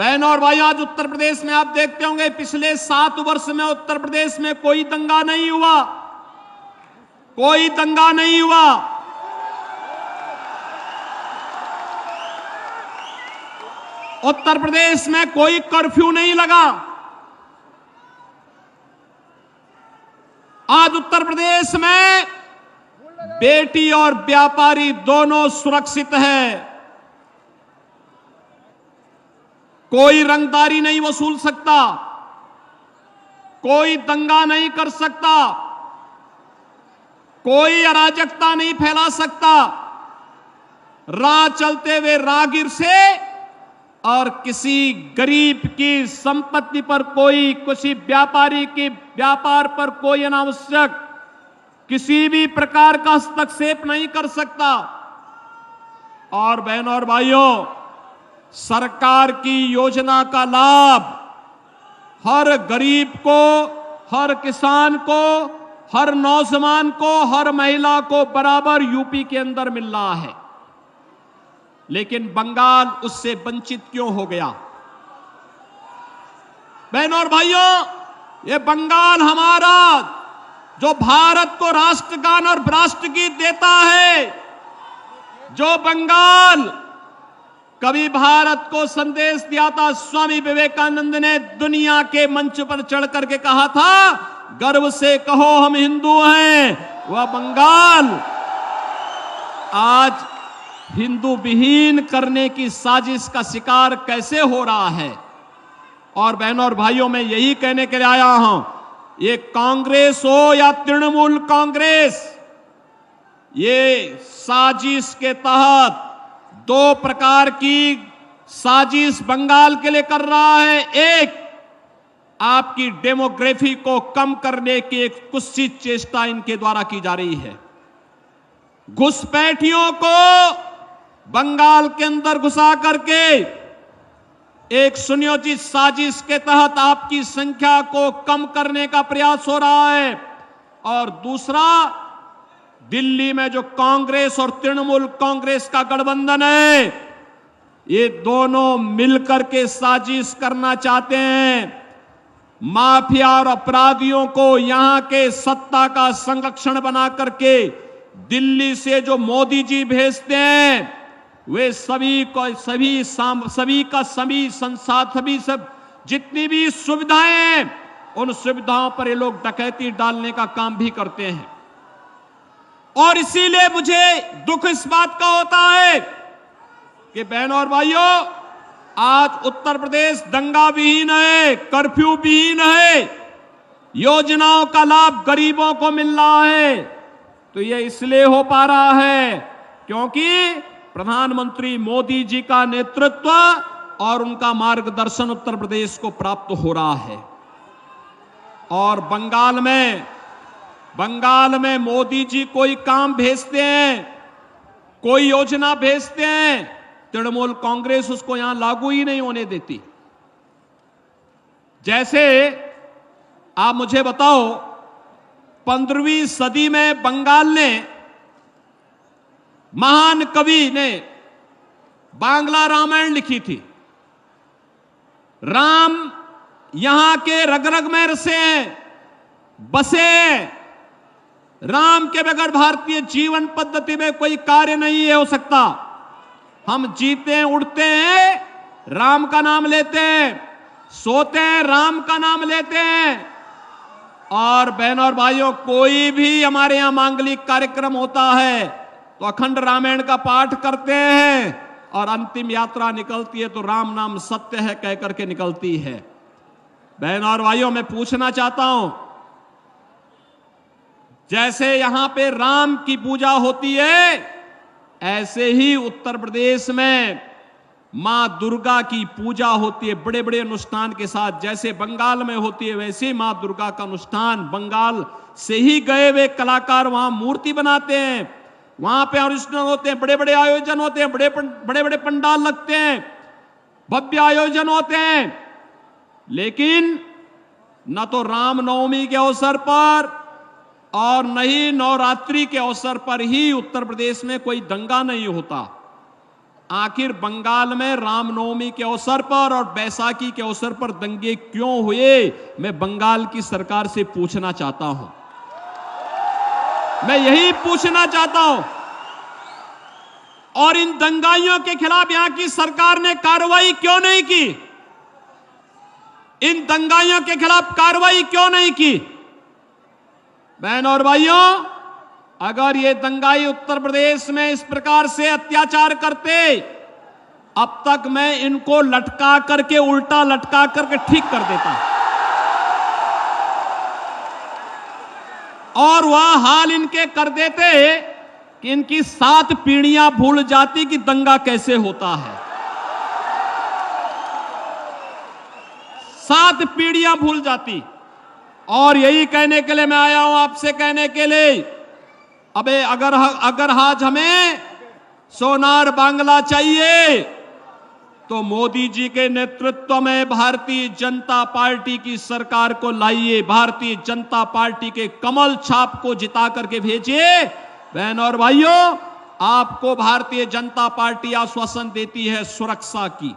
बहनों और भाइयों, आज उत्तर प्रदेश में आप देखते होंगे पिछले 7 वर्ष में उत्तर प्रदेश में कोई दंगा नहीं हुआ, कोई दंगा नहीं हुआ। उत्तर प्रदेश में कोई कर्फ्यू नहीं लगा। आज उत्तर प्रदेश में बेटी और व्यापारी दोनों सुरक्षित है। कोई रंगदारी नहीं वसूल सकता, कोई दंगा नहीं कर सकता, कोई अराजकता नहीं फैला सकता। राह चलते हुए राहगीर से और किसी गरीब की संपत्ति पर कोई, किसी व्यापारी की व्यापार पर कोई अनावश्यक किसी भी प्रकार का हस्तक्षेप नहीं कर सकता। और बहनों और भाइयों, सरकार की योजना का लाभ हर गरीब को, हर किसान को, हर नौजवान को, हर महिला को बराबर यूपी के अंदर मिल रहा है। लेकिन बंगाल उससे वंचित क्यों हो गया? बहनों और भाइयों, ये बंगाल हमारा जो भारत को राष्ट्रगान और राष्ट्रगीत देता है, जो बंगाल कभी भारत को संदेश दिया था, स्वामी विवेकानंद ने दुनिया के मंच पर चढ़ करके कहा था, गर्व से कहो हम हिंदू हैं, वह बंगाल आज हिंदू विहीन करने की साजिश का शिकार कैसे हो रहा है। और बहनों और भाइयों, मैं यही कहने के लिए आया हूं, ये कांग्रेस हो या तृणमूल कांग्रेस, ये साजिश के तहत 2 प्रकार की साजिश बंगाल के लिए कर रहा है। एक, आपकी डेमोग्राफी को कम करने की एक कुत्सित चेष्टा इनके द्वारा की जा रही है। घुसपैठियों को बंगाल के अंदर घुसा करके एक सुनियोजित साजिश के तहत आपकी संख्या को कम करने का प्रयास हो रहा है। और दूसरा, दिल्ली में जो कांग्रेस और तृणमूल कांग्रेस का गठबंधन है, ये दोनों मिलकर के साजिश करना चाहते हैं। माफिया और अपराधियों को यहां के सत्ता का संरक्षण बना करके दिल्ली से जो मोदी जी भेजते हैं, वे सभी का सभी संसाधन, सब जितनी भी सुविधाएं हैं, उन सुविधाओं पर ये लोग डकैती डालने का काम भी करते हैं। और इसीलिए मुझे दुख इस बात का होता है कि बहनों और भाइयों, आज उत्तर प्रदेश दंगा विहीन है, कर्फ्यू विहीन है, योजनाओं का लाभ गरीबों को मिल रहा है। तो यह इसलिए हो पा रहा है क्योंकि प्रधानमंत्री मोदी जी का नेतृत्व और उनका मार्गदर्शन उत्तर प्रदेश को प्राप्त हो रहा है। और बंगाल में मोदी जी कोई काम भेजते हैं, कोई योजना भेजते हैं, तृणमूल कांग्रेस उसको यहां लागू ही नहीं होने देती। जैसे आप मुझे बताओ, 15वीं सदी में बंगाल ने, महान कवि ने बांग्ला रामायण लिखी थी। राम यहां के रग रग में रसे हैं, बसे हैं। राम के बगैर भारतीय जीवन पद्धति में कोई कार्य नहीं हो सकता। हम जीते हैं, उठते हैं, राम का नाम लेते हैं, सोते हैं, राम का नाम लेते हैं। और बहनों और भाइयों, कोई भी हमारे यहां मांगलिक कार्यक्रम होता है तो अखंड रामायण का पाठ करते हैं, और अंतिम यात्रा निकलती है तो राम नाम सत्य है कह करके निकलती है। बहनों और भाइयों, मैं पूछना चाहता हूं, जैसे यहां पे राम की पूजा होती है, ऐसे ही उत्तर प्रदेश में मां दुर्गा की पूजा होती है, बड़े बड़े अनुष्ठान के साथ। जैसे बंगाल में होती है, वैसे ही मां दुर्गा का अनुष्ठान, बंगाल से ही गए हुए कलाकार वहां मूर्ति बनाते हैं, वहां पे अनुष्ठान होते हैं, बड़े बड़े आयोजन होते हैं, बड़े बड़े पंडाल लगते हैं, भव्य आयोजन होते हैं। लेकिन न तो रामनवमी के अवसर पर और न ही नवरात्रि के अवसर पर ही उत्तर प्रदेश में कोई दंगा नहीं होता। आखिर बंगाल में रामनवमी के अवसर पर और बैसाखी के अवसर पर दंगे क्यों हुए, मैं बंगाल की सरकार से पूछना चाहता हूं। मैं यही पूछना चाहता हूं। और इन दंगाइयों के खिलाफ यहां की सरकार ने कार्रवाई क्यों नहीं की? इन दंगाइयों के खिलाफ कार्रवाई क्यों नहीं की? बहनों और भाइयों, अगर ये दंगाई उत्तर प्रदेश में इस प्रकार से अत्याचार करते, अब तक मैं इनको लटका करके, उल्टा लटका करके ठीक कर देता। और वह हाल इनके कर देते कि इनकी 7 पीढ़ियां भूल जाती कि दंगा कैसे होता है। 7 पीढ़ियां भूल जाती। और यही कहने के लिए मैं आया हूं, आपसे कहने के लिए, अबे अगर आज हमें सोनार बांग्ला चाहिए तो मोदी जी के नेतृत्व में भारतीय जनता पार्टी की सरकार को लाइए, भारतीय जनता पार्टी के कमल छाप को जिता करके भेजिए। बहनों और भाइयों, आपको भारतीय जनता पार्टी आश्वासन देती है सुरक्षा की।